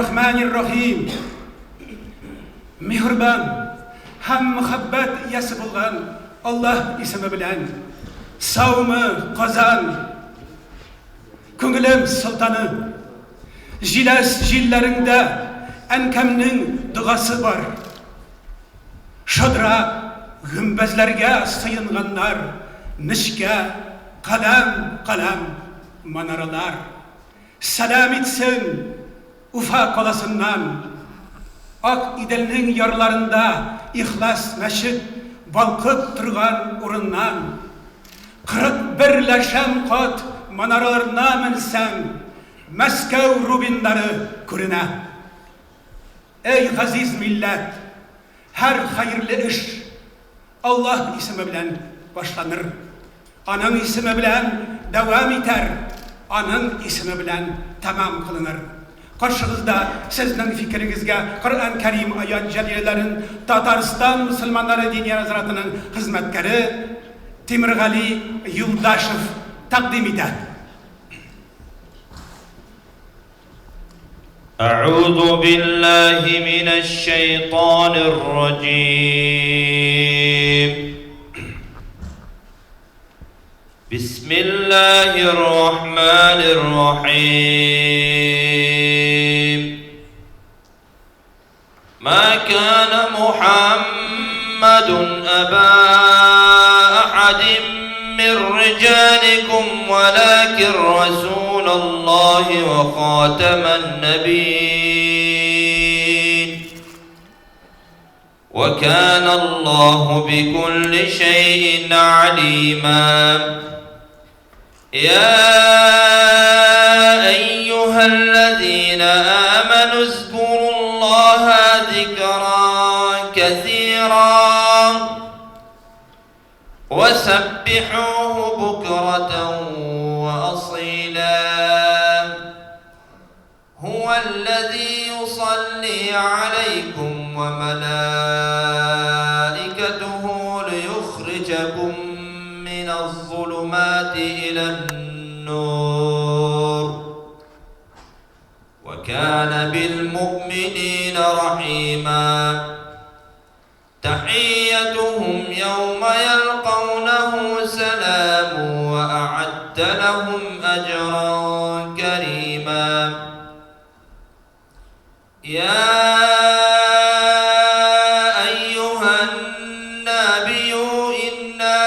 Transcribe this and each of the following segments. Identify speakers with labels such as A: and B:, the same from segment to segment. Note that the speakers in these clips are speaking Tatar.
A: Bismillahirrahmanirrahim. Mehriban ham muhabbat yasi bo'lgan Allah ismi bilan savmi qozon ko'nglim sultoni jilas jillaringda ankamning duosi bor. Shodra gumbazlarga sıyınganlar nishka qalam manaralar salam etsin Ufa qalasından Ak idelning yarlarında ihlas meşid balqıp turgan urundan 41 laşam qat manaralarına minsem Moskov rubinlari ko'rina. Ey aziz millet, her hayırlı iş Allah ismi bilen başlanır. Anın ismi bilen devam eder. Anın ismi bilen tamam kılınır. Karşınızda sizden fikrinizge Kur'an-ı Kerim ayet celilelerin Tataristan Müslümanları Dini Hazretleri'nin hizmetkari Temirgali Yuldaşev takdim eder.
B: أعوذ بالله من الشيطان الرجيم بسم الله الرحمن الرحيم ما كان محمد أبا أحد من رجالكم ولكن رسول الله وخاتم النبيين وكان الله بكل شيء عليما يا أيها الذين آمنوا اذكروا الله ذكرا كثيرا وسبحوه بكرة وأصيلا هو الذي يصلي عليكم وملائكته ليخرجكم من الظلمات إلى النور وكان بالمؤمنين رحيما تحيتهم يوم يلقونه سلام وأعد لهم أجرا كريما يا أيها النبي إنا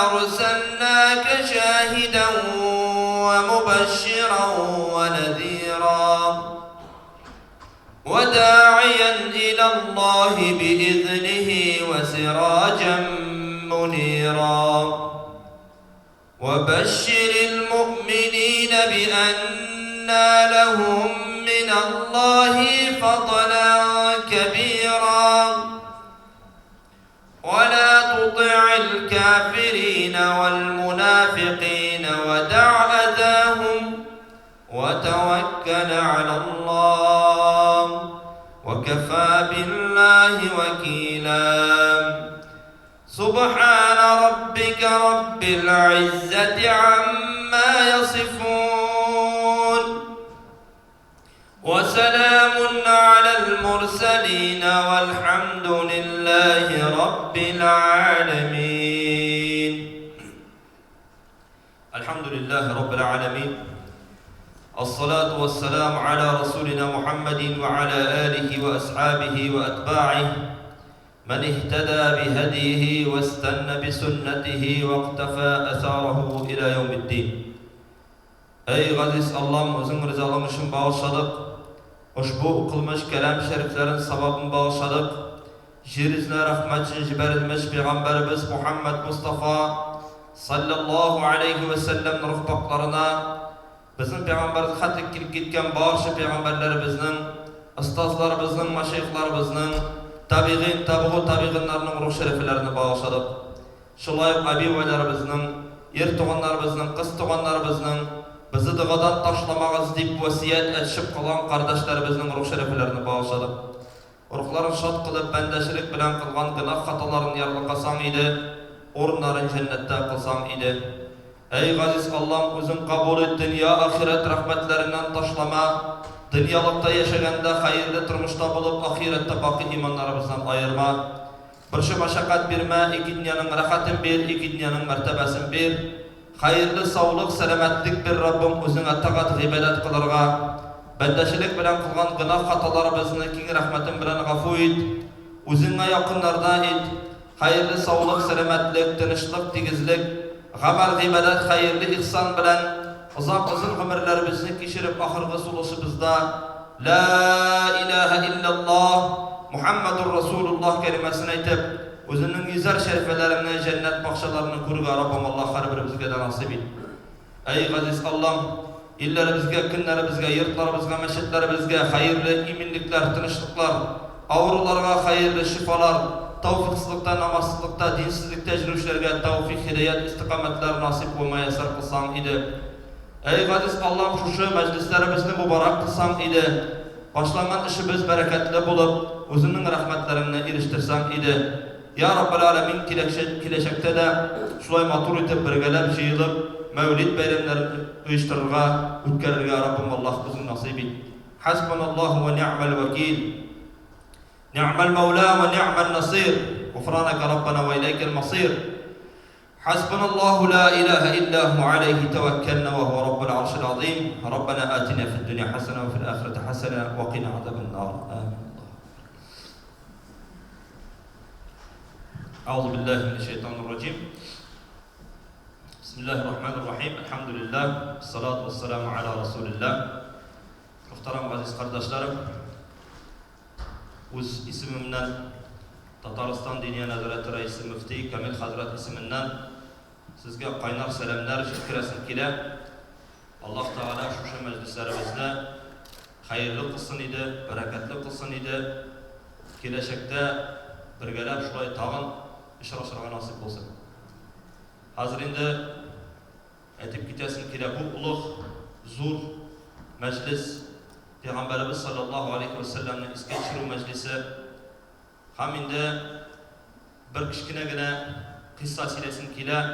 B: أرسلناك شاهدا ومبشرا ونذيرا وداعيا إلى الله بإذنه وسراجا منيرا وبشر المؤمنين بأن لهم من الله فضلا كبيرا ولا تطع الكافرين والمنافقين ودع أذاهم وتوكل على الله وكفى بالله وكيلا سبحان ربك رب العزة عما يصفون وسلام على المرسلين والحمد لله رب العالمين الحمد لله رب العالمين الصلاة والسلام على رسولنا محمد وعلى آله وأصحابه وأتباعه من اهتدى بهديه واستنى بسنته واقتفى أثاره إلى يوم الدين. Ey gaziz Allah'ım özün rızalığın için bağışladık. Ushbu qılmış kelam şeriflerin sababını bağışladık. Yeryüzüne rahmet için jiberilmiş Peygamberimiz Muhammed Mustafa sallallahu aleyhi ve sellem ruhbaklarına bizim Peygamberimiz hatık kilip gitken barşı Peygamberlerimizin, ustazlarımızın, maşayıklarımızın, tabiğinlerinin ruh şeriflerini bağışladık. Şulayıp abivelerimizin, er tuğanlarımızın, kız tuğanlarımızın, bizi dağdan taşlamağız deyip vasiyet etşip kalan kardeşlerimizin ruh şeriflerini bağışladık. Ruhların şad kılıp bendeşilik bilen kılgan günah hataların yarlıqasan idi, orunların cennette kılsan idi. Ey gaziz Allah'ım özün kabul ettin ya ahiret rahmetlerinden taşlama, Dünyalıkta yaşaganda hayırlı turmuşta bulup ahirette baki imanlarımızdan ayırma. Bir maşakat birme, iki dünyanın rahatın bir, iki dünyanın mertebesin bir. Hayırlı sağlık, selametlik bir Rabbim özüne takat ibadet kılırga. Bendeşilik bilen kılgan günah hatalarımızını king rahmetin bilen gafu et. Özüne yakınlarda et. Hayırlı sağlık, selametlik, tinişlik, tigizlik, gamel ibadet, hayırlı ihsan bilen uzak uzun ömürlerimizni geçirip ahırgı suluşumuzda La ilahe illallah Muhammedur Resulullah kelimesini aytip özünün yüzer şerifelerini, cennet bahçelerini kurga Rabbim Allah her birimizge de nasip et. Ey aziz Allah'ım, illerimizge, günlerimizge, yurtlarımızga, meşitlerimizge hayırlı iminlikler, tinişlikler, avrularga hayırlı şifalar, tavfiksizlikte, namazsızlıkta, dinsizlikte yürüyüşlerge tavfik, hidayet, istikametler nasip olmaya yasar kılsan idi. Ey aziz Allah'ım, şu meclislerimizni mübarek kılsan idi. Başlangan işimiz bereketli bulup, özünün rahmetlerine eriştirsen idi. Ya Rabbel Alemin kileşekte de şulay matur etip birgelep jıyılıp Mevlid bayramlarini uyuştururga, ütkerirge Rabbim Allah bizim nasip et. Hasbunallahu ve ni'mel vekil. Ni'mel mevla ve ni'mel nasir. Gufranaka Rabbana ve ileykel masir. Hasbunallahu la ilahe illahu aleyhi tevekkelna ve huve rabbul arşil azim. Rabbana atina fid dunya hasene ve fil ahireti hasene ve qina azabin nar. Amin. Euzu billahi mineşşeytanirracim. Bismillahirrahmanirrahim. Elhamdülillah. Salatu vesselamu ala Resulillah. Muhterem aziz kardeşlerim, öz isimimden Tataristan Diniye Nazareti Reisi Müfti Kamil Hazret isiminden sizge kaynar selamlar şükresin kile. Allah Teala şu meclislerimizde hayırlı kılsın idi, bereketli kılsın idi. Kileşekte birgelep şulay tağın işraşırga nasip olsun. Hazır indi etip gitesin kile bu ulug, zur meclis Peygamberimiz sallallahu aleyhi ve sellem'nin iske çiru meclisi ham indi bir kişkinegine kissa silesin kile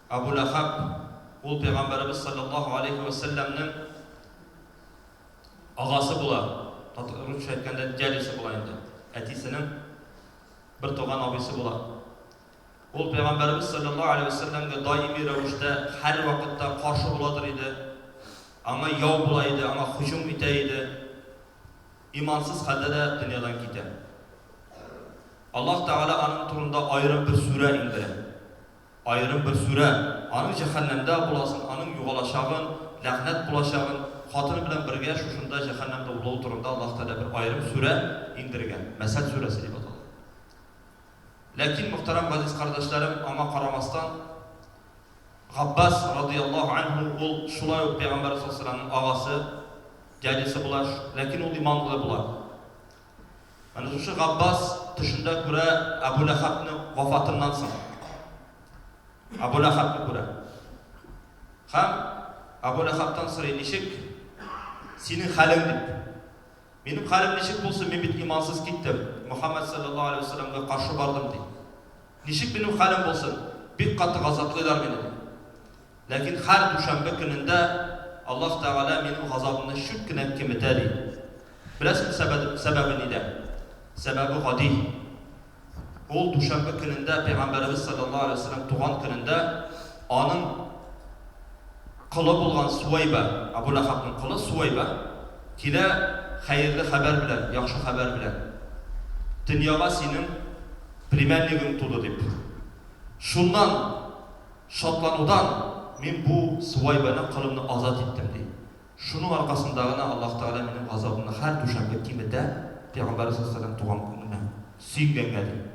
B: Abu Lahab ul Peygamberimiz sallallahu aleyhi ve sellem'nin ağası bula. Rusça etkende celisi bula indi. Etisinin bir toğan abisi bula. Ol Peygamberimiz sallallahu aleyhi ve sellem'ge daimi rövüşte her vakitte karşı buladır idi. Ama yav bulaydı, ama hücum iteydi. İmansız halde de dünyadan gitti. Allah Teala anın turunda ayrım bir sure indire. Ayrım bir sure. Anın cehennemde bulasın, anın yuvalaşağın, lağnet bulaşağın, hatını bilen birge şuşunda cehennemde ulağı turunda Allah Teala bir ayrım sure indirgen. Mesel suresi deyip atalım. Lakin muhterem aziz kardeşlerim ama karamastan Abbas radıyallahu anhu ol şulay Peygamber sallallahu aleyhi ve sellem'in ağası cədisi bular. Lakin ol imanlı bular. Yani şu Abbas dışında göre Abu Lahab'ın vafatından sonra. Abu Lahab'ı göre. Hem Abu Lahab'tan sonra nişik senin halin deyip. Benim halim nişik bulsun, ben bir imansız gittim. Muhammed sallallahu aleyhi ve sellem'e karşı vardım deyip. Nişik benim halim bulsun, bir katı gazaplılar beni deyip. Lakin her düşenbe gününde Allah Teala benim gazabımda şu güne kimiteli. Bilesin sebebini de. Sebebi gadi. O düşenbe gününde Peygamberimiz sallallahu aleyhi ve sellem tuğan gününde anın kılı bulgan Suvayba, Abu Lahab'ın kılı Suvayba kile hayırlı haber bilen, yaxşı haber bilen. Dünyaya senin primerligin tudu deyip. Şundan şatlanudan men bu Suvayba'nın kılımını azat ettim deyip. Şunun arkasındağına Allah Teala benim gazabımını her düşenbe kimide Peygamber sallallahu aleyhi ve sellem tuğan gününe süygen geldi.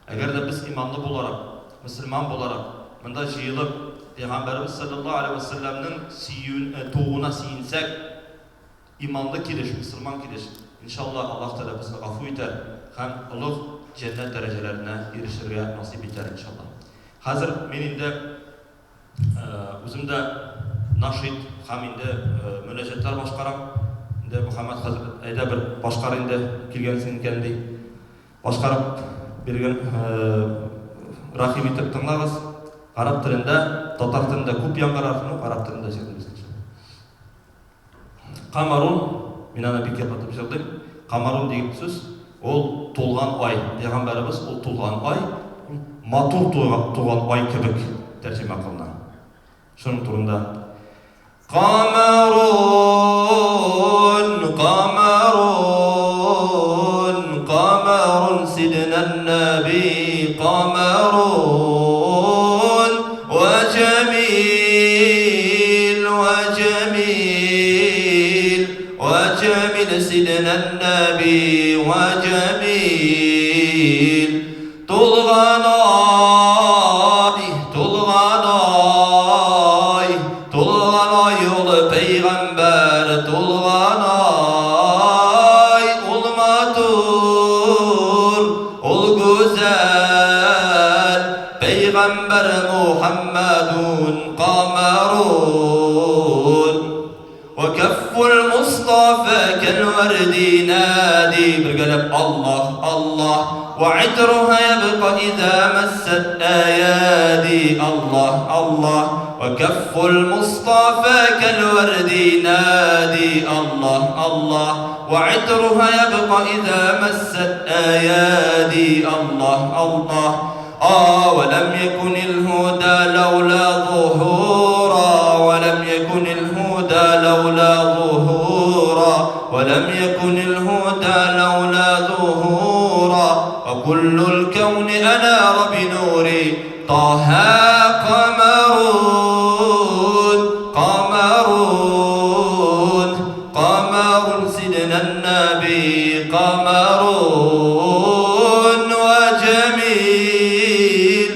B: Eğer de biz imanlı bularak, Müslüman bularak, bunda jıyılıp Peygamberimiz sallallahu aleyhi ve sellem'nin tuğuna siyinsek, imanlı kiliş, Müslüman kiliş, İnşallah Allah Teala bizi afu eder, hem ılık cennet derecelerine erişirge nasip eder inşallah. Hazır benim de özümde naşid, hem indi münecetler başkaram, indi Muhammed Hazret ayda bir başkar indi, kilgensin kendi başkarıp bir gün rahim etip tınlağız. Arap tilinde, Tatar tilinde köp yangar arasını, Arap tilinde çekilmişsin. Камарун, мен аны бик ятлатып сөйледім. Камарун деген сөз, ол толған ай. Пайғамбарымыз ол толған ай, матур туған ай кебек тәржима қылына. Шуның турында Камарун, Камарун, Камарун сидна наби, Камарун, ва jamil, ва jamil, ва jamil сидна наби, ва jamil. Толған ай олы пейғамбар, толған ай ол матур, ол güzel, пейғамбар Мухаммадун Камарун. وكف المصطفى كالورد نادي بالقلب الله الله، وعطرها يبقى إذا مست أيادي الله الله. وكف المصطفى كالورد نادي الله الله، وعطرها يبقى إذا مست أيادي الله الله. ولم يكن الهدى لولا ظهورا، ولم يكن الهدى لولا ظهورا، ولم يكن الهدى لولا ظهورا. وكل الكون أنار بنوري طه قمرون قمرون قمر سيدنا النبي قمرون وجميل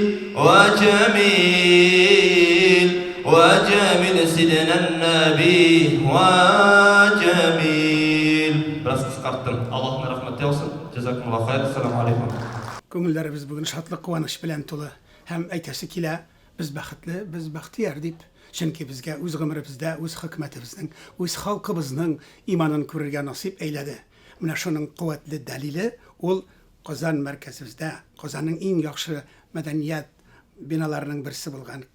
B: وجميل وجميل سيدنا النبي وجميل. Biraz qısqarttım. Allah'ın rahmeti olsun. Jazakumullah xayr. Assalamu alaykum.
A: Көңілдеріміз бүгін шатлық қуаныш білән толы һәм әйтәсе килә, біз бәхетле, біз бәхтияр дип. Чөнки безгә үз гомеребездә, үз хикмәтебезнең, үз халкыбызның иманын күрергә насип әйләде. Менә шуның куәтле дәлиле ул Казан мәркәзебездә, Казанның иң яхшы мәдәният биналарының берсе булган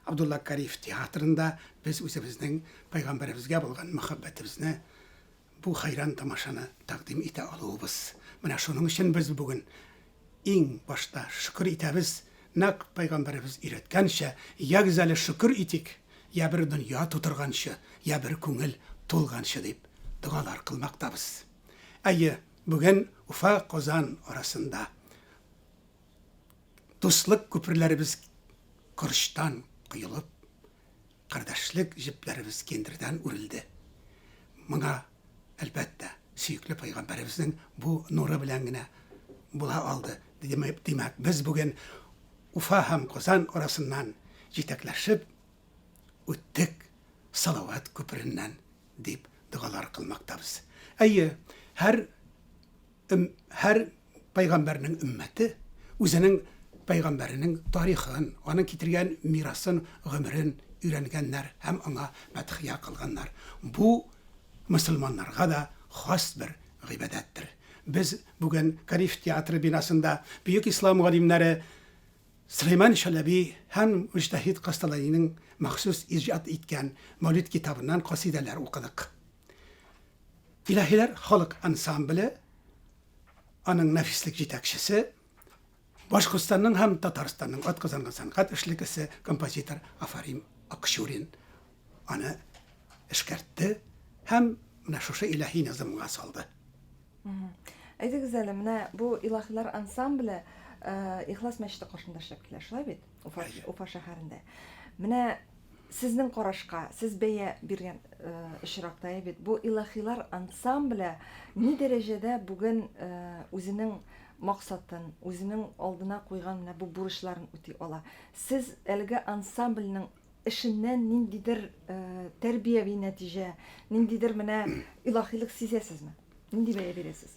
A: Абдулла Кариев театрында без үзебезнең пайгамбарыбызга булган мәхәббәтебезне, бу хайран тамашаны тәкъдим итә алуыбыз. Менә шуның өчен без бүген иң башта шөкер итәбез. Нәк пайгамбарыбыз өйрәткәнчә, я гүзәле шөкер итик, я бер дөнья тутырганчы, я бер күңел тулганчы дип дуалар кылмактабыз. Әйе, бүген Уфа Казан арасында дуслык күперләребез кырыштан кыйлып, кардәшлек җепләребез кендердән үрелде. Моңа әлбәттә сөйкле пайгамбарыбызның бу нуры белән генә була алды. Димәк, без бүген Уфа һәм Казан арасыннан җитәкләшеп үттек салават күпереннән дип дуалар кылмактабыз. Әйе, һәр пайгамбарның өммәте үзенең пайгамбарының тарихын, аның китергән мирасын, гомерен өйрәнгәннәр һәм аңа мәдхия кылганнар. Бу мөселманнарга да хас бер гыйбадәттер. Biz bugün Karif Teatrı binasında büyük İslam alimleri Süleyman Şelebi hem Müçtehid Kastalayı'nın mahsus icat etken Mevlid kitabından kasideler okuduk. İlahiler Halk Ansamblı, anın nefislik jitekşisi, Başkırstan'ın hem Tatarstan'ın Atqazanğan sanat işlikisi kompozitör Afarim Akşurin anı işkertti hem şuşa ilahi nazımına saldı.
C: Әйтегез әле, менә бу илаһилар ансамбле Ихлас мәчете каршында эшләп килә, шулай бит? Уфа шәһәрендә. Менә сезнең карашка, сез бәя биргән очракта бит, бу илаһилар ансамбле ни дәрәҗәдә бүген үзенең максатын, үзенең алдына куйган менә бу бурычларын үти ала? Сез әлеге ансамбльнең эшеннән ниндидер тәрбияви нәтиҗә, ниндидер менә илаһилык сизәсезме? Нинди бәя бирәсез?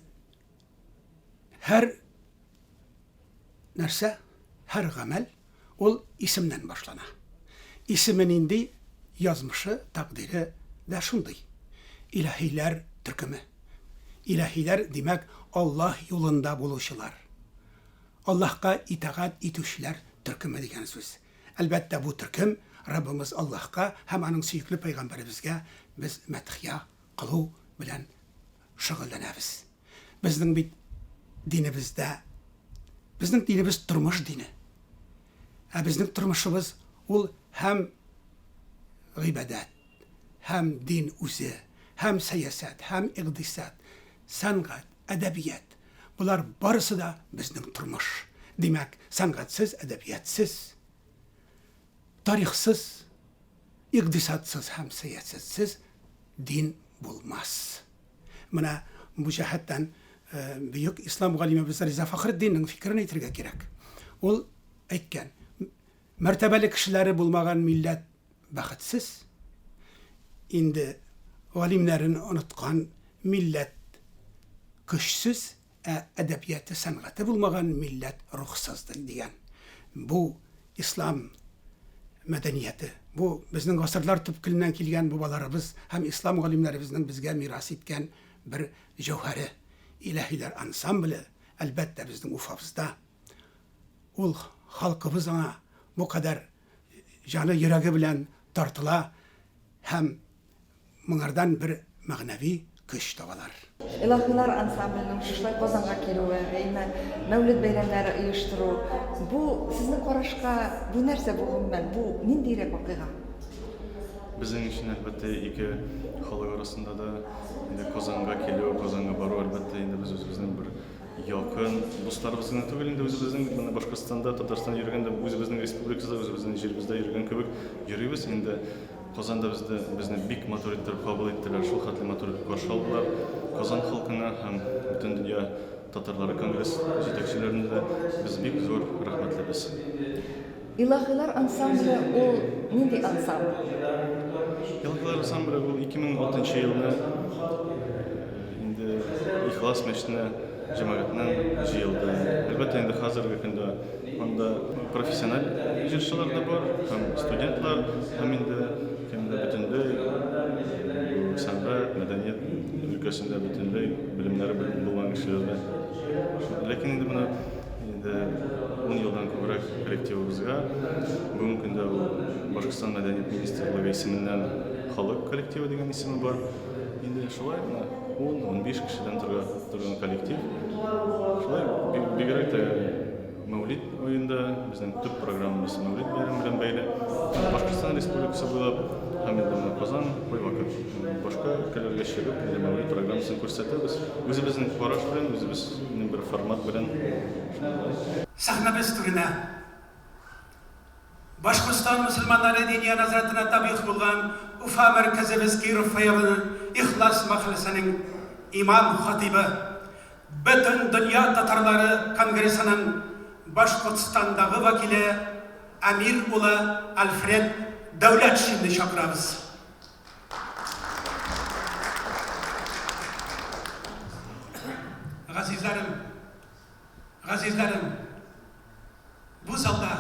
A: Һәр нәрсә, һәр гамәл ул исемнән башлана. Исеме нинди, язмышы, тaqдире дә шундый. Илаһиләр төркеме. Илаһиләр димәк Аллаһ юлында булучылар. Аллаһка итагать итүчеләр төркеме дигән сүз. Әлбәттә бу төркем Раббыбыз Аллаһка һәм аның сөйкле пайгамбарыбызга без мәдхия кылу белән шөгыльләнәбез. Безнең бит динебездә, безнең динебез тормыш дине. Безнең тормышыбыз ул һәм гыйбадат, һәм дин үзе, һәм сәясәт, һәм иqtisad, сәнгать, әдәбият. Булар барысы да безнең тормыш. Димәк, сәнгатьсез, әдәбиятсыз, тарихсыз, иqtisadсыз һәм сәясәтсез дин булмас. Менә бу җәһәттән бөек ислам галимебез Риза Фахретдинның фикерен әйтергә кирәк. Ул әйткән, мәртәбәле кешеләре булмаган милләт бәхетсез, инде галимнәрен оныткан милләт көчсез, әдәбияты, сәнгате булмаган милләт рухсыздыр дигән. Бу ислам мәдәнияте, бу безнең гасырлар төпкеленнән килгән бабаларыбыз һәм ислам галимнәребезнең безгә мирас иткән бер җәүһәре, илаһиләр ансамбле, әлбәттә безнең Уфабызда. Ул халкыбыз аңа бу кадәр җаны йөрәге белән тартыла һәм моңардан бер мәгънәви көч табалар.
C: Илаһилар ансамблінің шулай Казанга килүе, Мәүлид бәйрәмнәре оештыру, бу сезнең карашка бу нәрсә бу гомумән, бу ниндирәк вакыйга?
D: Безнең өчен әлбәттә ике халык арасында да инде Казанга килү, Казанга бару әлбәттә инде без үзебезнең бер якын дусларыбыз гына түгел, инде үзебезнең менә Башкортстанда, Татарстанда йөргәндә, үзебезнең республикабызда, үзебезнең җиребездә йөргән кебек йөрибез. Инде Казанда безне бик матур итеп кабул иттеләр, шул хәтле матур итеп каршы алдылар. Казан халкына һәм бөтен дөнья татарлары конгресс җитәкчеләренә дә без бик зур рәхмәтлебез.
C: Илаһилар ансамбле ул нинди ансамбль?
D: Илаһилар ансамбле ул 2006 елны инде Ихлас мәчетенә җәмәгатьнән җыелды. Әлбәттә инде хәзерге көндә анда профессиональ җырчылар да бар, һәм студентлар, һәм инде бөтенләй сәнгать, мәдәният өлкәсендә бөтенләй белемнәре булган кешеләр. Ләкин инде моны 10 елдан күбрәк коллективыбызга бүгенге көндә Башкортстан мәдәният министрлыгы исеменнән халык коллективы дигән исеме бар. Инде шулай 10-15 кешедән торган коллектив. Шулай бигрәк тә Мәүлид аенда безнең төп программабыз Мәүлид бәйрәме белән бәйле. Башкортстан Республикасы буйлап һәм инде Казан, кайвакыт башка өлкәләргә чыгып, Мәүлид программасын күрсәтәбез. Үзебезнең караш белән, үзебезнең бер формат белән.
A: Сәхнәбез түренә Башкортстан мөселманнары дини назаратына табигъ булган Уфа мәркәзебез Киров районының Ихлас мәхәлләсенең имам хатибы, бөтен дөнья татарлары конгрессының Башкортстандагы вәкиле Амир улы Альфред Дәүләтшинне чакырабыз. Газизләрем, бу залда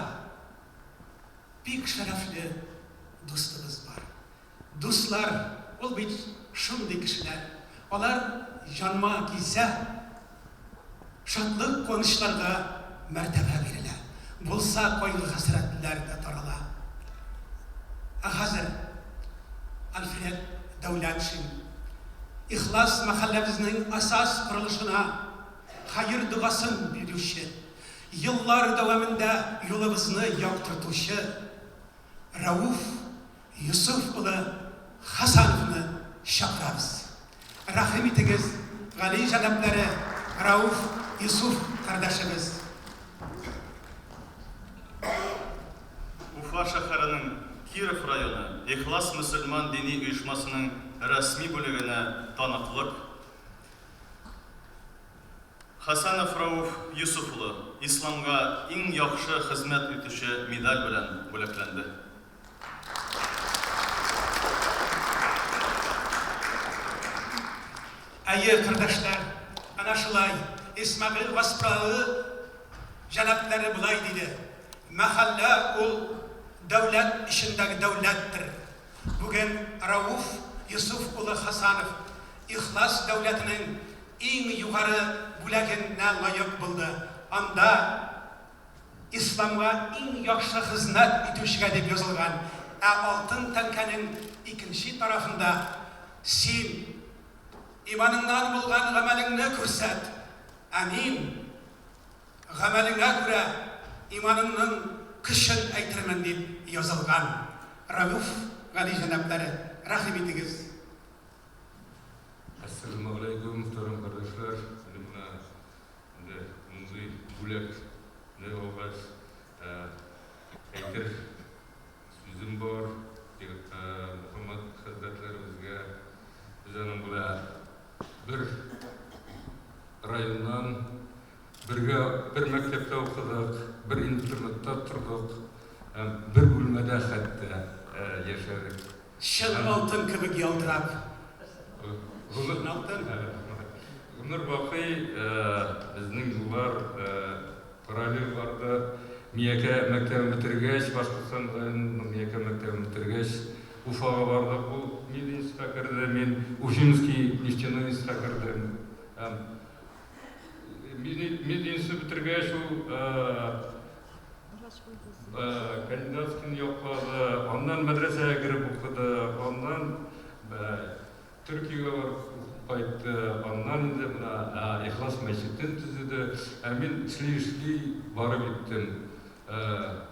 A: бик шәрәфле дустыбыз бар. Дуслар, ул бит шундый кешеләр. Алар җанма килсә, шатлык, куанычларга мәртәбә бирелә. Булса, кайгы хәсрәтләр дә тарала. Хәзер Альфред Дәүләтшин Ихлас мәхәлләбезнең асас корылышына хәер дугасын бирүче, еллар дәвамында юлыбызны яктыртучы Рауф Юсуф улы Хасановны чакырабыз. Рәхим итегез, гали җәнапләре Рауф Юсуф кардәшебез.
D: Уфа шәһәренең Киров районы Ихлас мөселман дини оешмасының рәсми бүлегенә таныклык. Хасанов Рауф Юсуф улы исламга иң яхшы хезмәт итүче медаль белән бүләкләнде.
A: Әйе, кардәшләр, ана шулай Исмәгыйль Васпралы җәнапләре булай диде. Мәхәллә ул дәүләт ишендәге дәүләттер. Бүген Рауф Юсуф улы Хасанов Ихлас дәүләтенең иң югары бүләгенә лаек булды. Анда исламга иң яхшы хезмәт итүчегә дип язылган. Алтын тәңкәнең икенче тарафында син иманыңнан булган гамәлеңне күрсәт. Амин. Гамәлеңә күрә иманыңның көчен әйтермен дип язылган. Рауф Гали җәнаплары, рәхим итегез.
E: Ассаламу алейкум, muhtaram kardeşler. Benim muzey bulak ne olmaz. Eğer sözüm var, Muhammed Hazretlerimizge bizden bula bir rayondan bir mektepte okuduk, bir internette oturduk, bir bölmede hatta yaşadık.
A: Шын алтын кебек ялтырап.
E: Гомер бакый безнең юллар параллель барды. Мияке мәктәбен бетергәч, Башкортстан Мияке мәктәбен бетергәч, Уфага бардык. Бу медицинска керде, мен Ужинский нефтяной институтка кердем. Медицина бетергәч, ул кандидатский яклады, аннан мәдрәсәгә кереп укыды, аннан Türkiye'ye var kayıttı, ondan önce buna İhlas Mescid'in tüzüdü. Emin işli varıp gittim.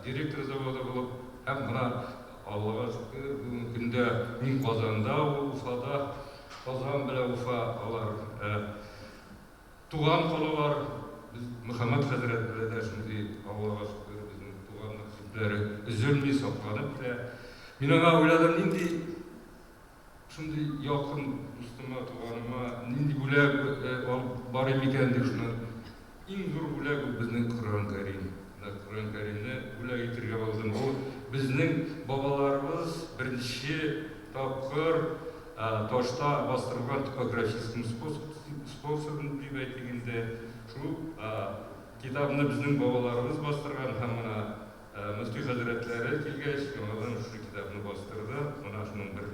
E: Direktör zavoda bulup, hem buna Allah'a şükür, bugün günde min Kazan'da, Ufa'da, Kazan bile Ufa alar. Tuğan kolu var, biz Muhammed Hazretleri de şimdi Allah'a şükür, bizim tuğan nasipleri üzülmeyi saklanıp bile. Ben ona oyladım, indi Şimdi yakın üstüme tuğanıma nindi bulag var emiken de şunu en zor bulag bizning Kur'an-ı Kerim. Kur'an-ı Kerim'ni bulag etirge aldım. O bizning babalarımız birinci tapkır taşta bastırılgan tipografik sposobun deyip aytganda şu kitabını bizning babalarımız bastırgan hem mana Müftü Hazretleri kelgach, ondan şu kitabını bastırdı. Mana şunun bir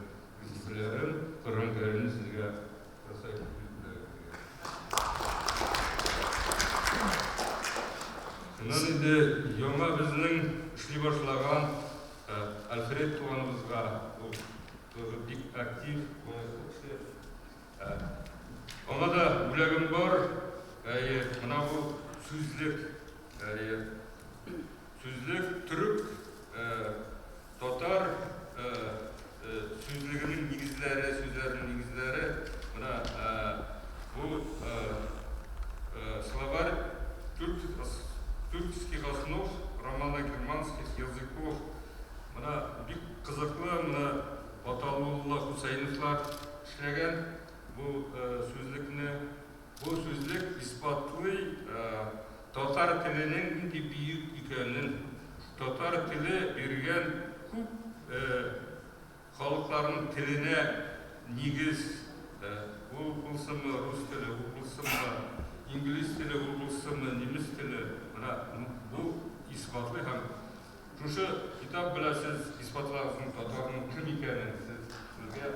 E: Sizlerin Kur'an-ı Kerim'i sizge rəsayət Şundan indi yoma bizning işli başlagan Alfred tuğanımızga bik aktiv ona da bulagım var. Buna bu sözlük Türk Tatar sözlüğünün sözlerinin negizleri buna bu словарь türkskих основ романо-германских языков buna bir kızıklı buna Batalullah Hüseyinler işlegen bu sözlükne bu sözlük ispatlый Tatar tilinin büyük ikenin Tatar tili bergen küp халыкларның тиленә нигез булсымы рус теле, булсымы инглиз теле, булсымы немец теле, менә бу исбатлый һәм шушы китап белән сез исбатлагансыз татарның кем икәнен сезгә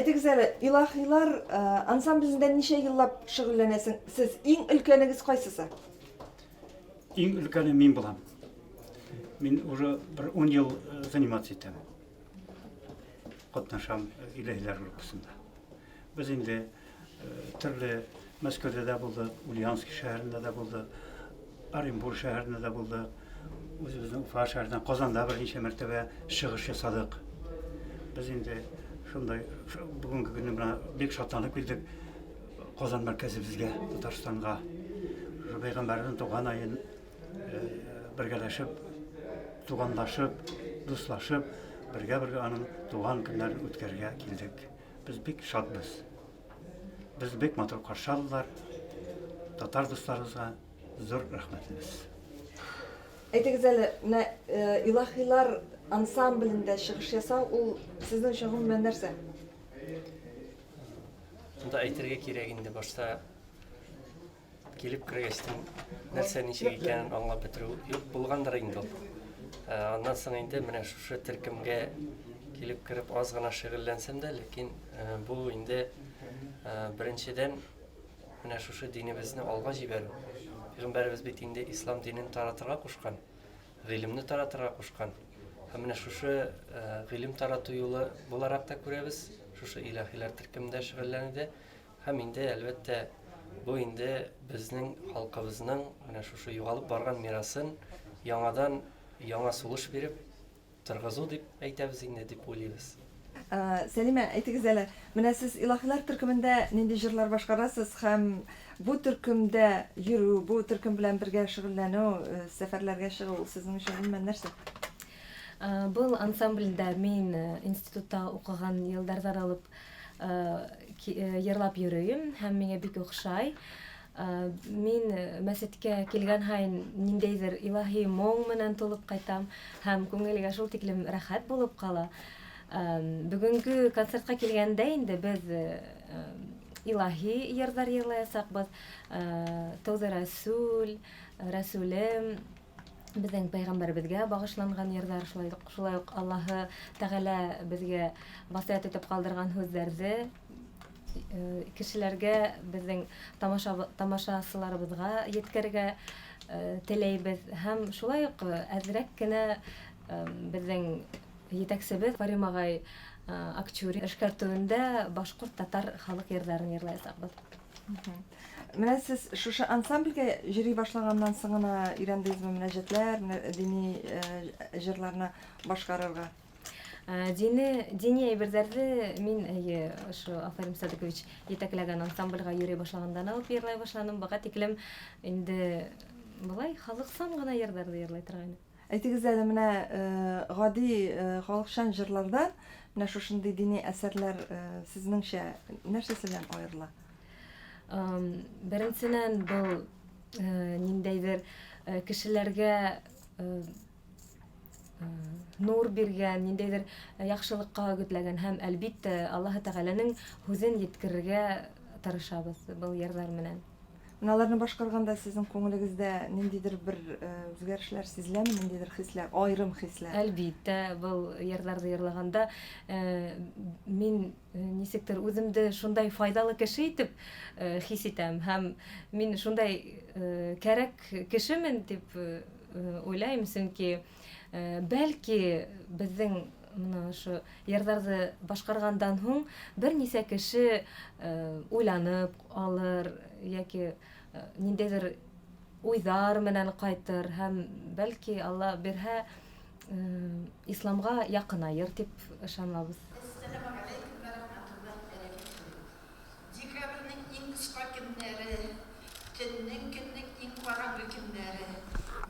C: Әйтегез әле, илаһилар ансамблендә ничә еллап шөгыльләнәсең? Сез иң өлкәнегез кайсысы?
F: Иң өлкәне мин булам. Мин уже bir 10 ел заниматься итәм. Катнашам илаһилар группасында. Без инде төрле Мәскәүдә дә булдык, Ульяновск шәһәрендә дә булдык, Оренбург шәһәрендә дә булдык. Үзебезнең Уфа шәһәрендә, Казанда берничә мәртәбә чыгыш ясадык. Без инде шундай бүгенге көнне менә бик шатланып килдек Казан мәркәзебезгә, Татарстанга. Пәйгамбәрнең туган аен бергәләшеп, туганлашып, дуслашып, бергә аның туган көннәрен үткәрергә килдек. Без бик шатбыз. Biz bek матур каршы алдылар. Татар дусларыбызга зур рәхмәтебез.
C: Әйтегез әле, менә илаһилар ансамблендә чыгыш ясау ул сезнең өчен гомумән нәрсә?
G: Монда әйтергә кирәк инде башта килеп кергәчтен нәрсә ничек икәнен аңлап бетерү юк булгандыр инде ул. Аннан соң инде менә шушы төркемгә килеп кереп аз гына шөгыльләнсәм дә, ләкин бу инде беренчедән менә шушы динебезне алга җибәрү. Пәйгамбәрбез бит инде ислам динен таратырга кушкан, гыйлемне таратырга кушкан. Һәм менә шушы гыйлем тарату юлы буларак та күрәбез, шушы илаһилар төркемендә шөгыльләнүдә. Һәм инде әлбәттә бу инде безнең халкыбызның менә шушы югалып барган мирасын яңадан яңа сулыш биреп торгызу дип әйтәбез инде дип уйлыйбыз.
C: Сәлимә, әйтегез әле, менә сез илаһилар төркемендә нинди җырлар башкарасыз һәм бу төркемдә йөрү, бу төркем белән бергә шөгыльләнү, сәфәрләргә чыгу сезнең өчен гомумән нәрсә?
H: Бұл ансамбльдә мин институтта укыган елдардан алып йырлап йөрим һәм миңа бик охшай. Мин мәсеткә килгән һайын ниндәйдер илаһи моң менән тулып кайтам һәм күңелгә шул тиклем рәхәт булып кала. Бүгенге концертка килгәндә инде без илаһи йырлар йырлаячакбыз. Тәүзә Расул, Расулем, безнең пәйгамбәрбезгә багышланган йырлар, шулай ук Аллаһы Тәгалә безгә васыят итеп калдырган сүзләрне кешеләргә, безнең тамашачыларыбызга yetkәргә теләйбез һәм шулай ук әзрәк кенә безнең етәкчебез Фарим агай Акчури эшкәртүендә башкорт татар халык йырларын йырлаячакбыз.
C: Менә сез шушы ансамбльгә йөри башлаганнан соң гына өйрәндегезме мөнәҗәтләр, дини җырларны башкарырга?
H: Дини әйберләрне мин шу Афарим Садыкович етәкләгән ансамбльгә йөри башлагандан алып йырлай башланым. Бага тиклем инде булай халыксан гына йырларны йырлай торган.
C: Әйтегез әле, менә гади халыкчан җырлардан менә шушындый дини әсәрләр сезнеңчә нәрсәсе белән аерыла?
H: Беренчедән бу ниндәйдер кешеләргә нур биргән, ниндәйдер яхшылыкка үгетләгән һәм әлбәттә Аллаһы Тәгаләнең хүзен yetkерергә тырышабыз бу йырлар менән.
C: Аларны башкарганда сезнең күңелегездә ниндидер бер үзгәрешләр сизеләме, ниндидер хисләр, аерым хисләр?
H: Әлбәттә, бу йырларны йырлаганда мин нисектер үземдә шундай файдалы кеше итеп хис итәм һәм мин шундай кәрәк кешемен дип уйлыйм, чөнки бәлки безнең менә шу йырларны башкаргандан соң берничә кеше уйланып алыр яки ниндидер уйдар менән кайтыр һәм бәлки Алла бирһә исламга якынайыр дип ышанабыз.
I: Декабрьнең иң кыска көннәре, төннең иң караңгы көннәре.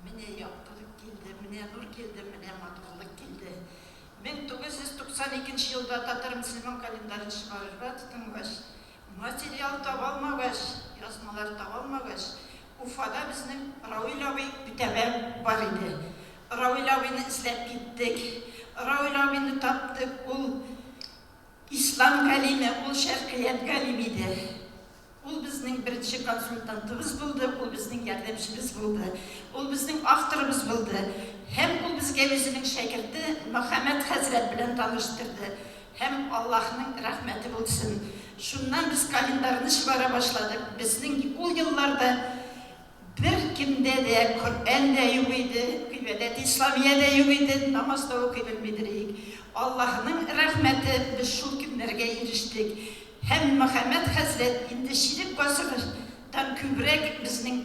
I: Менә яктылык килде, менә нур килде, менә матурлык килде. 1992 елда татар мөселман календарен чыгарырга тотынгач, материал таба алмагач, язмалар таба алмагач, Уфада безнең Рауил абый бүтәбән бар иде. Рауил абыйны эзләп киттек. Рауил абыйны таптык. Ул ислам галиме, ул шәркият галиме иде. Ул безнең беренче консультантыбыз булды, ул безнең ярдәмчебез булды. Ул безнең авторыбыз булды. Һәм ул безгә үзенең шәкерте Мөхәммәд хәзрәт белән таныштырды. һәм Аллаһның рәхмәте булсын. Шуннан biz календарны чыгара башладык. Безнең ул елларда bir kimde de Kur'an da yok idi, kıymedet İslamiye de yok idi, namaz da okuyabilmedirik. Allah'ın rahmeti biz şu günlerge eriştik. Hem Muhammed Hazret indi şirip basırdan kübrek bizning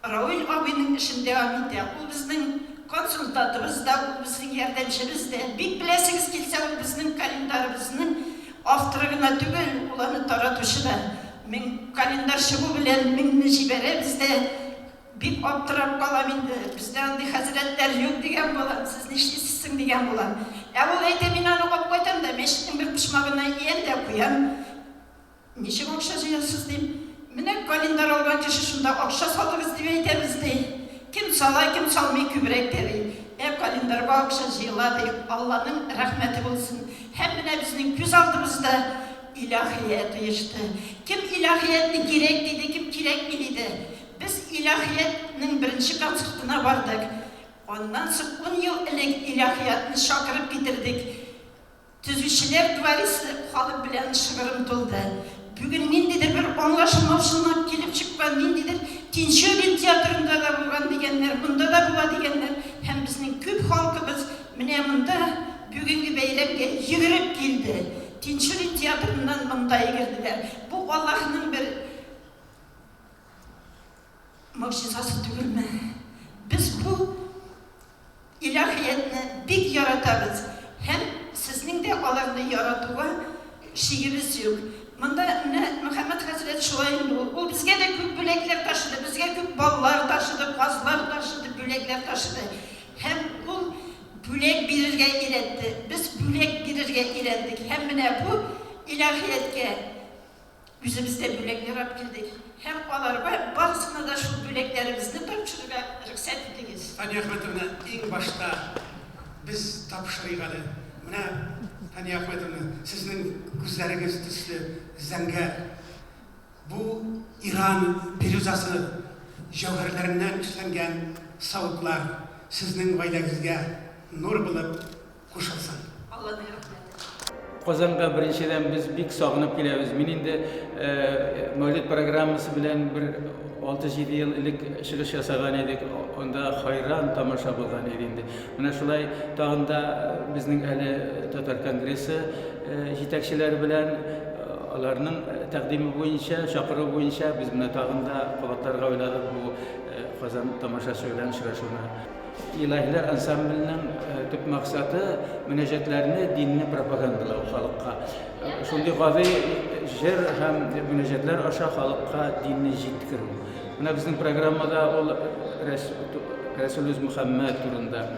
I: Raul abinin işini devam etti. O bizning konsultatımız da, o bizning yardımcımız da. Bir bilesiniz kilse o bizning kalendarımızın avtırığına tügül, ulanı taratışı da. Min kalendar şıbı bilen min nişibere bizde bir aptırap kalam indi. Bizde andi hazretler yok degen bolan, siz nişlisizsin degen bolan. Ol ayte min onu koyup koytam da meşitin bir pışmağına yen de koyam. Nişik okşa jıyasız deyim. Mine kalendar olgan kişi şunda okşa salırız diye aytemiz deyim. Kim salay kim salmay kübrek deyim. Kalendarga okşa jıyıla deyim. Allah'ın rahmeti olsun. Hem mine bizning göz aldığımızda ilahiyet uyuştu. Kim ilahiyetni gerek dedi, kim gerek bildi. Biz ilahiyetinin birinci konsertine vardık. Ondan sonra 10 yıl elek ilahiyetini şakırıp getirdik. Tüzüşçüler duvarisi halı bilen şıgırım tuldu. Bugün nindidir bir anlaşılmazlığına gelip çıkman, nindidir Tinçören tiyatrında da bulgan digenler, bunda da bula digenler. Hem bizning köp halkımız mine bunda bugünkü beylemge yığırıp geldi. Tinçören tiyatrından bundaya girdiler. Bu Allah'ın bir mucizası değil mi? Biz bu ilahiyetini bir yaratarız. Hem sizin de alanını yaratığa şeyimiz yok. Bunda Muhammed Hazreti şulaydı. O bizge de köp bülekler taşıdı, bizge köp ballar taşıdı, kazlar taşıdı, bülekler taşıdı. Hem bu bülek birirge iletti. Biz bülek birirge ilettik. Hem mine bu ilahiyetke yüzümüzde bülekler alıp girdik. Hem alarga bazısına da şu büleklerimizni tapşırıga rıksat ettiğiz.
A: Hani Ahmet'imle en başta biz tapşırıgalı. Mine Hani Ahmet'imle sizin gözleriniz tüslü zenger. Bu İran piruzası jevherlerinden işlengen savuklar sizin vaylagizge nur bulup kuşalsın.
I: Allah'ın rahmeti.
J: Qozonga birinchidan biz bek sog'inib kelamiz. Men endi Mavlid programmasi bilan bir 6-7 yil ilk chiqish yasagan edik. Unda hayron tomosha bo'lgan edi endi. Mana shulay tag'inda bizning hali Tatar kongresi yetakchilari bilan ularning taqdimi bo'yicha, chaqiruv bo'yicha biz mana tag'inda qavatlarga o'yladik bu Qozon tomoshasi bilan uchrashuvni. İlahiler ansamblinin tüp maksatı münecetlerini, dinini propagandalı halkka. Şundi gazi jer hem münecetler aşağı halkka dinini jitkiru. Buna bizim programmada ol Resulüz Muhammed turunda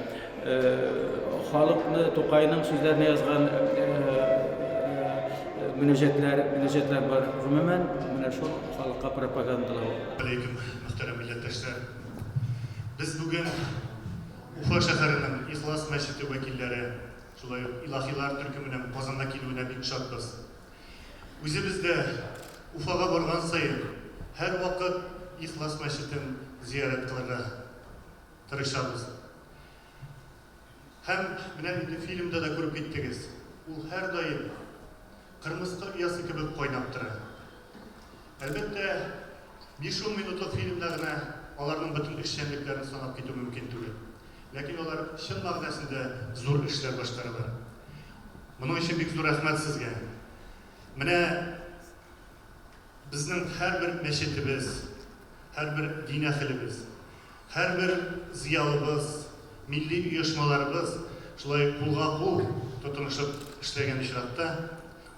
J: halkını Toqay'ın sözlerine yazgan münecetler var. Rumumen buna şu halkka propagandalı.
D: Aleyküm muhterem milletteşler. Biz bugün Ufa şəhərinin İxlas Məscidi vəkilləri, şulay ilahilar türkümünün Qozonda kelüyünə bek şadbız. Özümüz de Ufaga bargan sayın her vakit İxlas Məscidini ziyaret kılırga tırışabız. Hem filmde de görüp gittiniz. Ул her daim kırmızı uyası gibi koynaptır. Elbette 5-10 minutlık filmlerine onların bütün işçiliklerini sanıp gidiyor mümkün değil. Lakin onlar şın mağdasında zor işler başlarılar. Bunun için büyük zor rahmet sizge. Mine bizning her bir meşetimiz, her bir din ehlimiz, her bir ziyalımız, milli uyuşmalarımız şulay kul tutunuşup işlegen işratta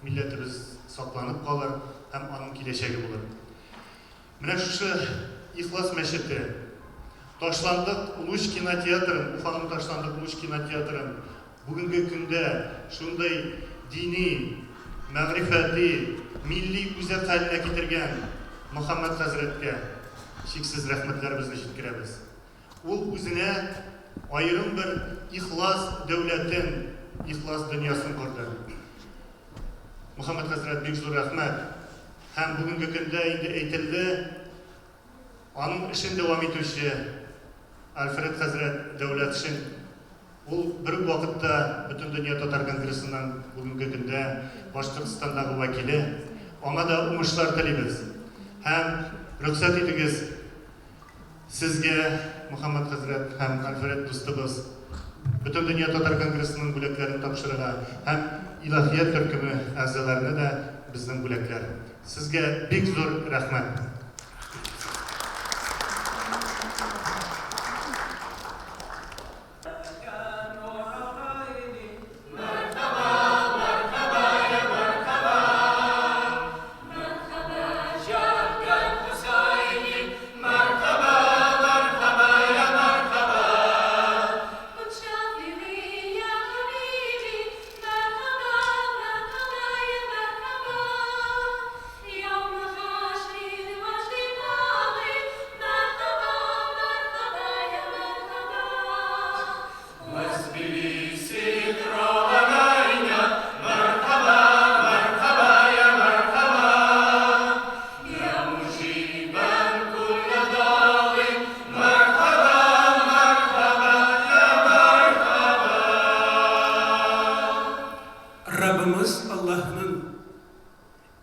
D: milletimiz saklanıp kalır, hem onun kileşegi bulur. Mine şu İxlas Meşeti, Taşlandık Uluş Kinoteatrın, Ufa'nın Taşlandık Uluş Kinoteatrın bugünkü günde şunday dini, mağrifeti, milli güzel haline getirgen Muhammed Hazret'e şeksiz rahmetlerimizni yetkiremiz. Ул özüne ayrım bir ihlas devletin, ihlas dünyasını kurdu. Muhammed Hazret büyük zor rahmet. Hem bugünkü günde eğitildi, onun işin devam etişi Alfred Hazret devlet için
K: Ул бер үк вакытта Бөтен дөнья татар конгрессының бүгенге көндә Башкортстандагы вәкиле, аңа да уңышлар телибез. Һәм рөхсәт итегез сезгә, Мөхәммәд хәзрәт һәм конференц дустыбыз, Бөтен дөнья татар конгрессының бүләкләрен тапшырырга һәм Илаһият төркеме әгъзаларына да безнең бүләкләр. Сезгә бик зур рәхмәт.
A: Rabbimiz Allah'ın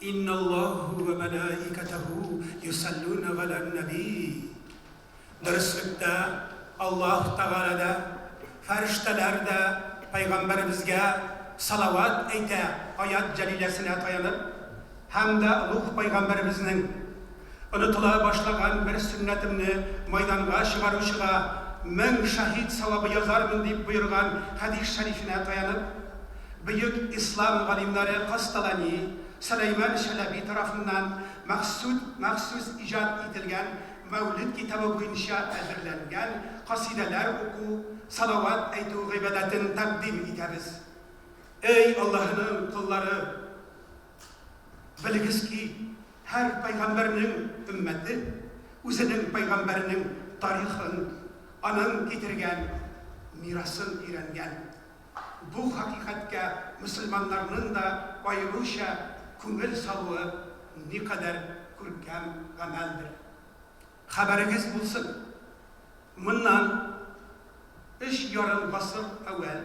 A: İnnallahu ve melaiketehu yusalluna alen nebi. Dürüstlükte Allah Teala'da ferişteler de Peygamberimizge salavat eyte ayat celilesine dayanıp hem de ulug Peygamberimizin unutula başlagan bir sünnetimni maydanga çıgaruşuga men şahit savabı yazarmın deyip buyurgan hadis şerifine dayanıp Büyük İslam alimleri Kastalani, Süleyman Çelebi tarafından mahsus icat edilgen Mevlid kitabı boyunca hazırlangan kasideler oku, salavat eytu gıybeletin takdim ederiz. Ey Allah'ın kulları! Biliniz ki her peygamberinin ümmeti, özünün peygamberinin tarihini, anın getirgen, mirasını öğrengen. Bu hakikatka Müslümanların da ayrıca köngül salığı ne kadar görkem gameldir. Haberiniz bulsun. Bundan 3 yarım asır evvel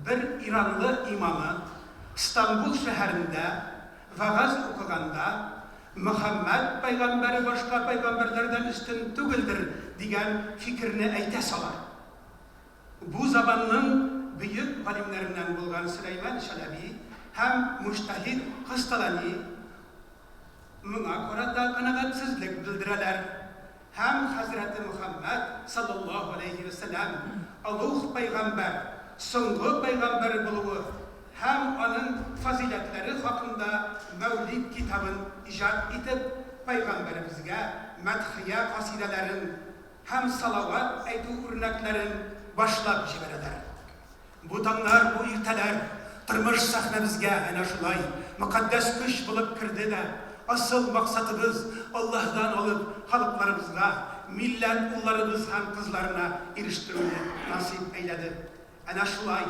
A: bir İranlı imamı İstanbul şehrinde vaaz okuganda Muhammed peygamberi başka peygamberlerden üstün tügüldür diyen fikrini eyte salar. Bu zamanın büyük alimlerinden bulgan Süleyman Çelebi hem müştehid Kastalani buna korada kanaatsizlik bildireler. Hem Hazreti Muhammed sallallahu aleyhi ve sellem Allah peygamber, soңғы peygamber buluğu hem onun faziletleri hakkında Mevlid kitabın icat edip peygamberimizge medhiye kasidelerin hem salavat eydu örneklerin başlap jibereder. Bu tanlar, bu irteler, tırmış sahnamızga ana şulay, mukaddes kış bulup kirdi de, asıl maksatımız Allah'dan alıp halklarımızga, millet ullarımız hem kızlarına eriştirmeyi nasip eyledi. Ana şulay,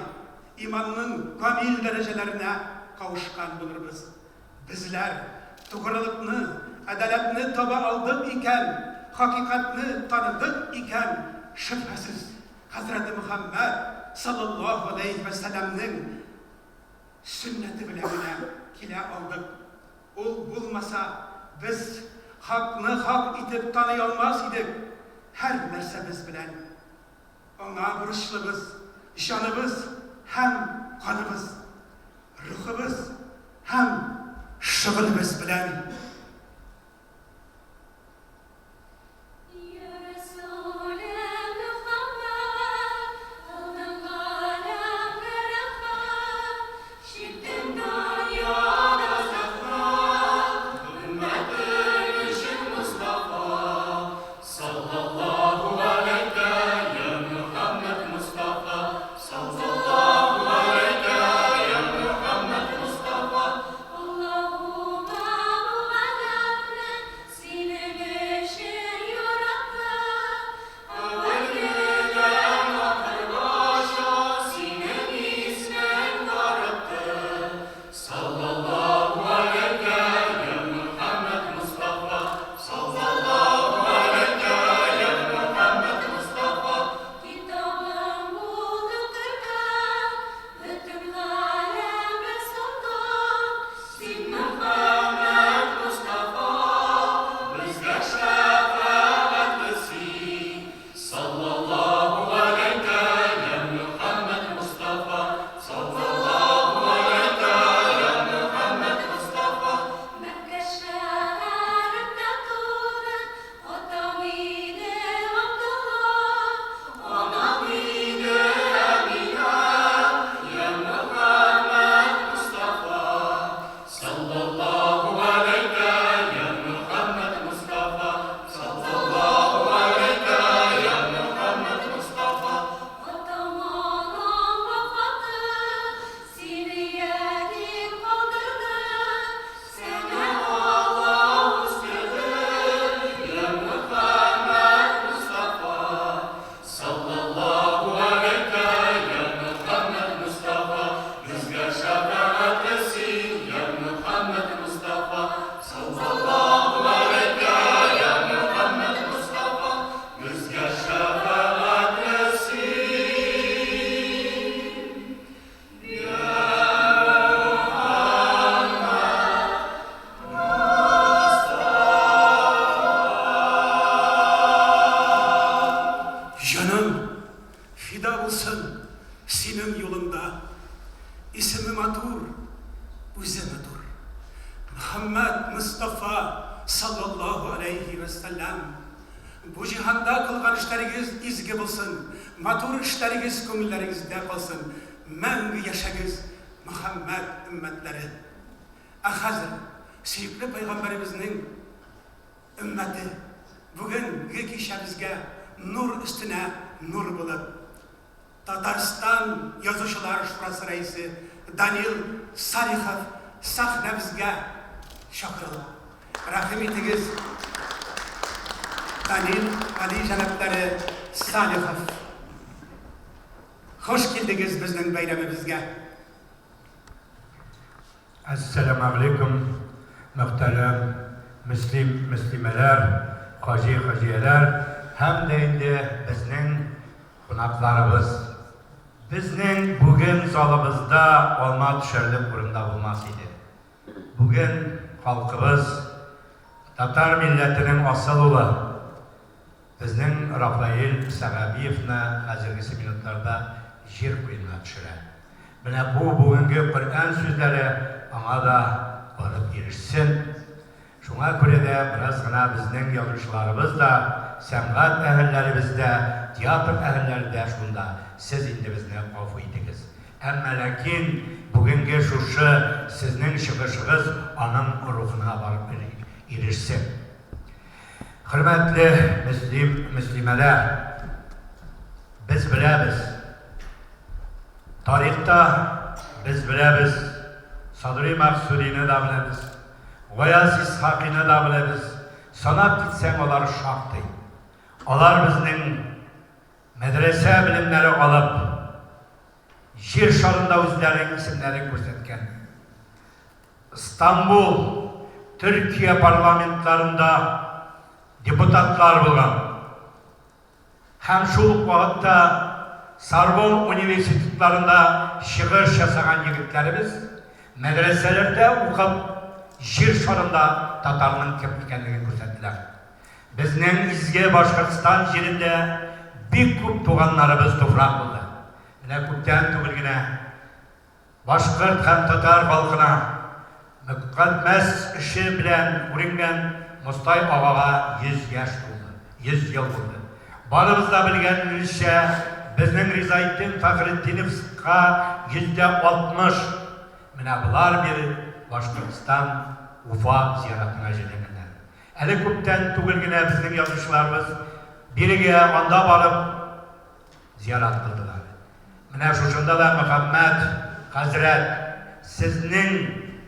A: imanın kamil derecelerine kavuşkan buluruz. Bizler, doğrılıkını, adaletini taba aldık iken, hakikatini tanıdık iken, şüphesiz Hazreti Muhammed sallallahu aleyhi ve sellem'nin sünneti bilemine kile aldık. O bulmasa biz hakını hak itip tanıyalmaz idik. Her mersemiz bilen. Ona buruşlumuz, şanımız hem kanımız, ruhumuz hem şıgılımız bilen.
L: Allahumma
A: вәссәлям. Бу җиһанда кылган эшләрегез изге булсын, матур эшләрегез күңелләрегездә калсын. Мәңге яшәгез, Мөхәммәд өммәтләре. Хәзер сөекле пайгамбарыбызның өммәте бүгенге кичә безгә нур өстенә нур булып, Татарстан Язучылар шурасы рәисе Данил Салихов сәхнәбезгә чакырыла. Рәхим итегез, Данил Али җәнаплары Салихов. Хош килдегез безнең бәйрәмебезгә.
L: Ассаламу алейкум, мөхтәрәм мөслимәләр, хаҗи-хаҗияләр һәм дә инде безнең кунакларыбыз. Безнең бүген залыбызда алма төшерлек урында булмас иде. Бүген халкыбыз, татар милләтенең асыл улы, безнең Рафаил Сәгъбиевны хәзерге минутларда җир куенына төшерә. Менә бу бүгенге Коръән сүзләре аңа да барып ирешсен. Шуңа күрә дә бераз гына безнең язучыларыбыз да, сәнгать әһелләребез дә, театр әһелләре дә шунда. Сез инде безне гафу итегез. Әмма ләкин бүгенге шушы сезнең чыгышыгыз аның рухына барып ирешсен. Хөрмәтле мөслимәләр, без беләбез. Тарихта без беләбез. Садри Максудины да беләбез. Гаяз Исхакины да беләбез. Санап китсәң алар шактый. Алар безнең мәдрәсә белемнәре алып, җир шарында үзләренең исемнәрен күрсәткән. Истанбул, Төркия парламентларында депутатлар булган. Һәм шул вакытта Сорбонна университетларында чыгыш ясаган егетләребез мәдрәсәләрдә укып, җир шарында татарның кем икәнлеген күрсәттеләр. Безнең изге Башкортстан җирендә бик күп туганнарыбыз туфрак булды. Менә күптән түгел генә башкорт һәм татар халкына мөкаддәс эше белән күренгән Мостай агага 100 яшь булды. 100 ел булды. Барыбыз да белгәнебезчә, безнең Ризаетдин Фәхретдиновка 60. Менә булар бер Башкортстан Уфа зиярәтенә җибәргәннәр. Әле күптән түгел генә безнең язучыларыбыз бирегә анда барып зиярат кылдылар. Менә шушында да Мөхәммәд хәзрәт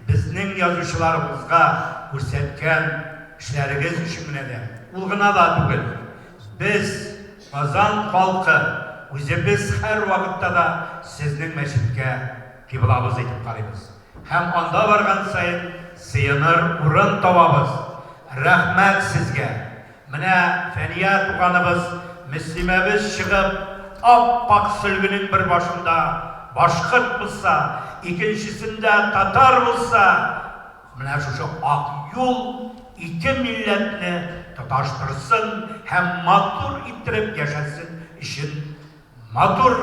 L: безнең язучыларыбызга күрсәткән эшләрегез өчен генә дә, ул гына да түгел. Без Казан халкы үзебез һәр вакытта да сезнең мәчеткә кыблабыз итеп карыйбыз. Һәм анда барган сайын сыеныр урын табабыз. Рәхмәт сезгә. Менә Фәния туганыбыз, мөслимәбез чыгып, ап-пак сөлгенең бер башында башкорт булса, икенчесендә татар булса, менә шушы ак юл ике милләтне тоташтырсын һәм матур иттереп яшәсен өчен матур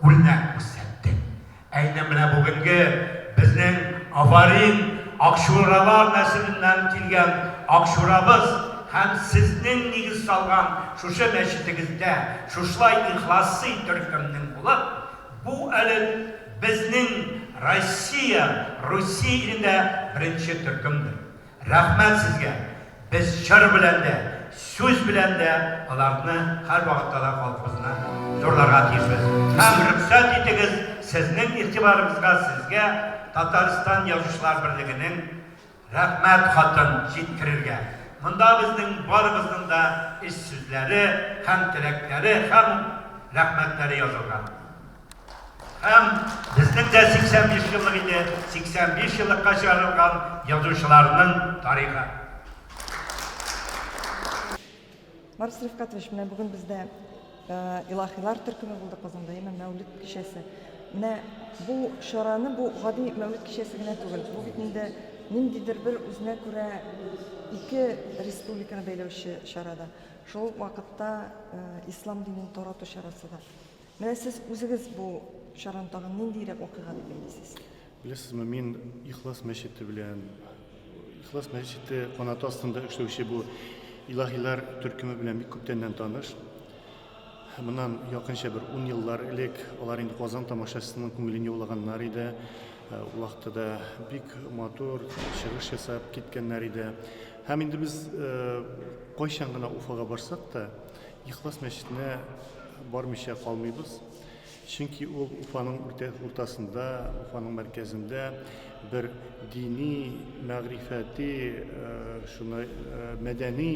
L: үрнәк күрсәтте. Әйнә менә бүгенге безнең Афарин Акшуралар нәселеннән килгән Акшурабыз һәм сезнең нигез салган шушы мәчетегездә шушлай ихласлы төркемнең булып, бу әле безнең Русия илендә беренче төркемдер. Рәхмәт сезгә. Без җыр белән дә, сүз белән дә аларны һәр вакытта да халкыбызны зурларга тиешбез. Һәм рөхсәт итегез, сезнең игътибарыгызга сезгә Татарстан Язучылар берлегенең рәхмәт хатын җиткерергә. Монда безнең барыбызның да эш сүзләре һәм теләкләре һәм рәхмәтләре язылган. Һәм безнең дә 85 еллык инде, 85 еллыкка чыгарылган язучыларның тарихы.
C: Марс Рифкатович, менә бүген бездә илаһилар төркеме булды Казанда, Мәүлид кичәсе. Менә бу чараны, бу гади Мәүлид кичәсе генә түгел. Бу бит инде ниндидер бер үзенә күрә ике республиканы бәйләүче чарада. Шул вакытта ислам динен тарату чарасы да. Менә сез үзегез бу чараны тагын ниндирәк вакыйга дип бәйлисез?
D: Беләсезме, мин Ихлас мәчете белән, Ихлас мәчете канаты астында эшләүче бу илаһилар төркеме белән бик күптәннән таныш. Моннан якынча бер 10 еллар элек алар инде Казан тамашасының күңелен яулаганнар иде. Ул вакытта бик матур чыгыш ясап киткәннәр иде. Һәм инде без кайчан гына Уфага барсак та, Ихлас мәчетенә бармыйча калмыйбыз. Чөнки ул Уфаның уртасында, Уфаның мәркәзендә бер дини, мәгърифәти, шуны мәдәни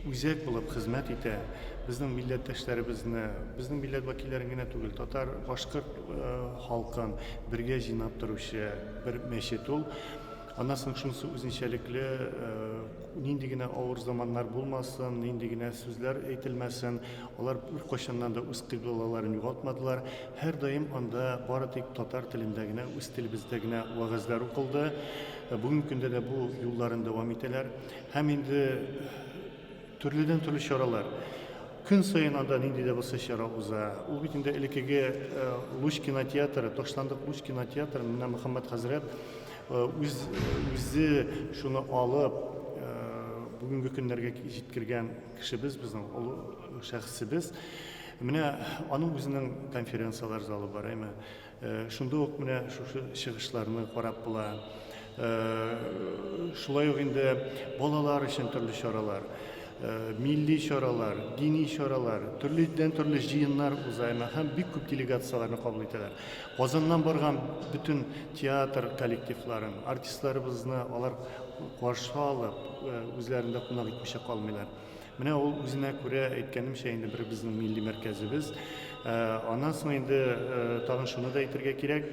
D: үзәк булып хезмәт итә. Безнең милләттәшләребезне, безнең милләт вәкилләрен генә түгел, татар, башкорт халкын бергә җыйнап торучы бер мәчет ул. Аннан соң шунысы үзенчәлекле, нинди генә авыр заманнар булмасын, нинди генә сүзләр әйтелмәсен, алар беркайчаннан да үз кыйблаларын югалтмадылар. Һәр даим анда бары тик татар телендә генә, үз телебездә генә вәгазьләр укылды. Бүгенге көндә дә бу юлларын дәвам итәләр. Һәм инде төрледән төрле чаралар. Көн сайын анда нинди дә булса чара уза. Ул бит инде элекеге Луч кинотеатры, Ташландык Луч кинотеатры, менә Мөхәммәд хәзрәт үзе шуны алып, бүгенге көннәргә җиткергән кешебез, безнең олы шәхсебез. Менә аның үзенең конференциялар залы бар, әйме. Шунда ук менә шушы чыгышларны карап була. Шулай ук инде балалар өчен төрле чаралар, milli чаралар, dini чаралар, төрледән төрле җыеннар уза, һәм бик күп делегацияларны кабул итәләр. Казаннан барган бүтән театр коллективларын, артистларыбызны алар каршы алып, үзләрендә кунак итмичә калмыйлар. Менә ул үзенә күрә әйткәнемчә инде бер безнең милли мәркәзебез. Аннан соң инде тагын шуны да әйтергә кирәк.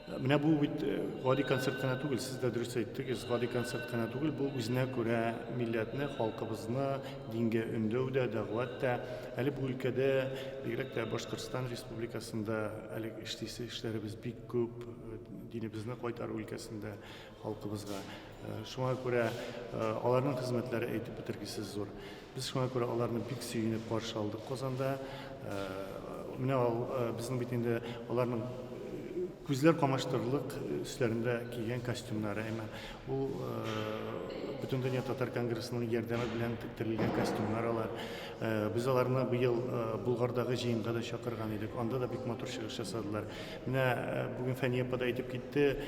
D: Менә бу бит гади концерт кына түгел, сез дә дөрес әйттегез, гади концерт кына түгел, бу үзенә күрә милләтне, халкыбызны дингә өндәүдә, дәгъвәттә, әле бу өлкәдә, бигрәк тә Башкортстан Республикасында әле эшләребез бик күп, динебезне кайтару өлкәсендә халкыбызга. Шуңа күрә аларның хезмәтләре әйтеп бетергесез зур. Без шуңа күрә аларны бик сөенеп каршы алдык Казанда. Менә безнең бит инде аларның күзләр камаштырырлык өсләрендә кигән костюмнары, ул бүтән дөнья татар конгрессының ярдәме белән тиктерелгән костюмнар алар. Без аларны быел Булгардагы җыенга да чакырган идек. Анда да бик матур чыгыш ясадылар. Менә бүген Фәния апа да әйтеп китте,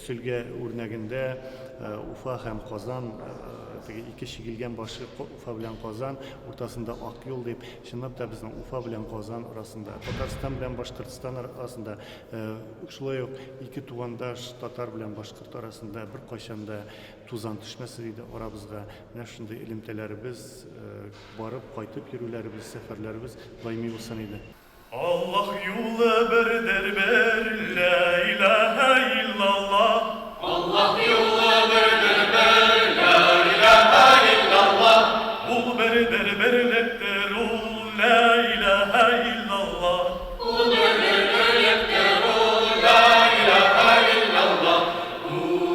D: Сөлгә үрнәгендә Уфа һәм Казан, ике чигелгән башы Уфа белән Казан, уртасында ак юл дип, чынлап та безнең Уфа белән Казан арасында, Татарстан белән Башкортстан арасында, шулай ук ике тугандаш татар белән башкорт арасында бер кайчанда тузан төшмәсе иде арабызга. Менә шундый элемтәләребез, барып кайтып йөрүләребез, сәфәрләребез даими булсын иде.
M: Аллаһ юлы бердер бер, ла илаһа иллаллах. Аллаһ юлы бердер бер, ла илаһа иллаллах. Ул бердер берлектер, ул ла илаһа иллаллах. Ул бердер берлектер, ул ла илаһа иллаллах. Allah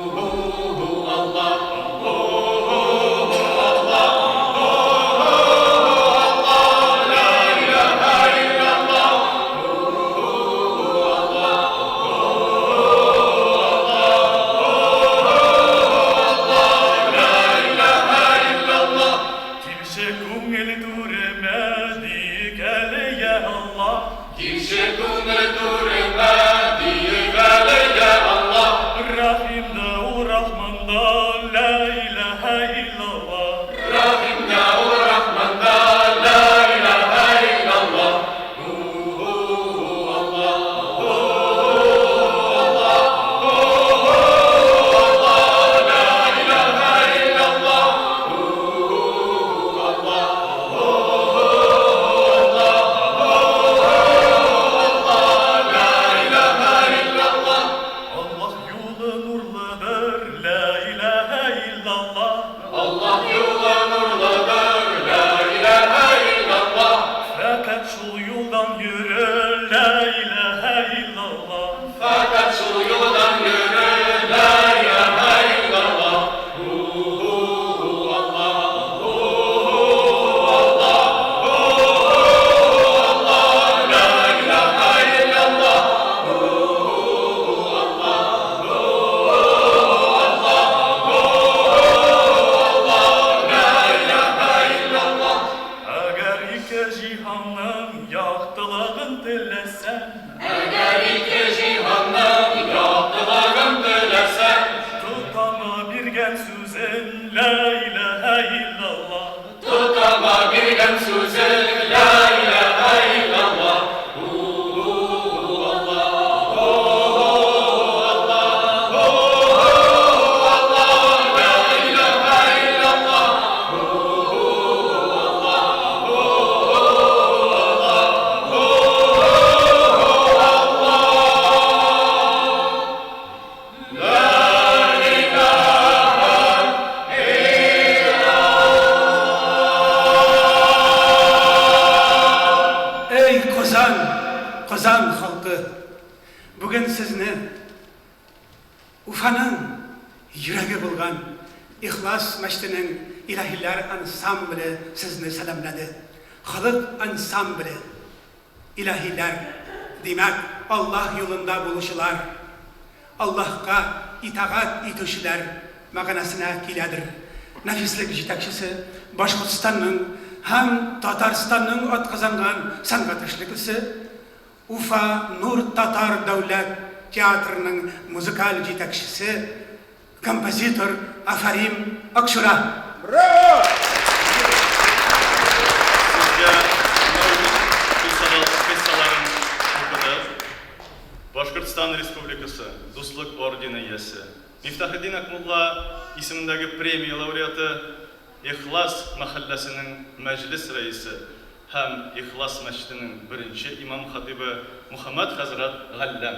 M: لا إله إلا الله
N: Tutama bilgen sözü La ilahe illallah
A: Qozon xalqi, bugun sizni Ufaning yuragi bo'lgan Ixlos mashtining ilahiylar ansambli sizni salomladi. Xalq ansambli ilahiylar demak Alloh yo'lida bo'lishlar, Allohga itoat etishlar ma'nosina keladi. Nafislik yetakchisi Boshqirdistonning ham Tataristonning o'tkazilgan san'at ishliklisi Ufa Nur Tatar Davlat Teatrining muzikal yetakchisi kompozitor Afarim Akshura.
D: Bravo! Sizga qissalarım okudu. Башкортстан Республикасы Дуслык ордені иясы Мифтахиддин Акмулла ismindagi премия лауреаты İxlas mahalləsinin məclis rəisi həm İxlas məscidinin birinci imam xatibi Muhammed Hazret Gallem